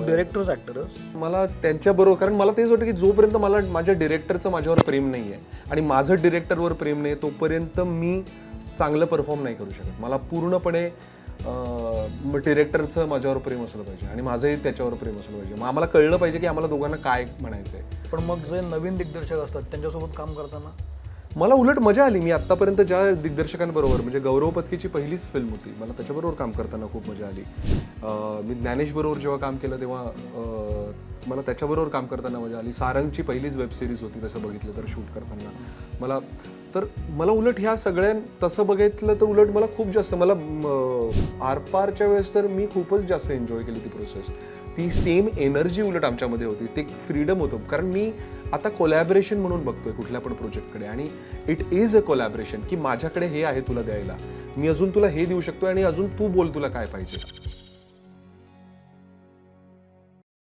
Directors ॲक्टरच मला त्यांच्याबरोबर, कारण मला तेच वाटतं की जोपर्यंत मला माझ्या डिरेक्टरचं माझ्यावर प्रेम नाही आहे आणि माझं डिरेक्टरवर प्रेम नाही तोपर्यंत मी चांगलं परफॉर्म नाही करू शकत. मला पूर्णपणे डिरेक्टरचं माझ्यावर प्रेम असलं पाहिजे आणि माझंही त्याच्यावर प्रेम असलं पाहिजे. मग आम्हाला कळलं पाहिजे की आम्हाला दोघांना काय म्हणायचं आहे. पण मग जे नवीन दिग्दर्शक असतात त्यांच्यासोबत काम करताना मला उलट मजा आली. मी आत्तापर्यंत ज्या दिग्दर्शकांबरोबर, म्हणजे गौरव पत्कीची पहिलीच फिल्म होती, मला त्याच्याबरोबर काम करताना खूप मजा आली. मी ज्ञानेशबरोबर जेव्हा काम केलं तेव्हा मला त्याच्याबरोबर काम करताना मजा आली. सारंगची पहिलीच वेब सिरीज होती तसं बघितलं तर शूट करताना मला उलट ह्या सगळ्या तसं बघितलं तर उलट मला खूप जास्त आरपारच्या वेळेस तर मी खूपच जास्त एन्जॉय केली ती प्रोसेस. ती सेम एनर्जी उलट आमच्यामध्ये होती, ते फ्रीडम होतं. कारण मी आता कोलॅबरेशन म्हणून बघतोय कुठल्या पण प्रोजेक्टकडे आणि इट इज अ कोलॅबरेशन की माझ्याकडे हे आहे तुला द्यायला, मी अजून तुला हे देऊ शकतो आणि अजून तू बोल तुला काय पाहिजे.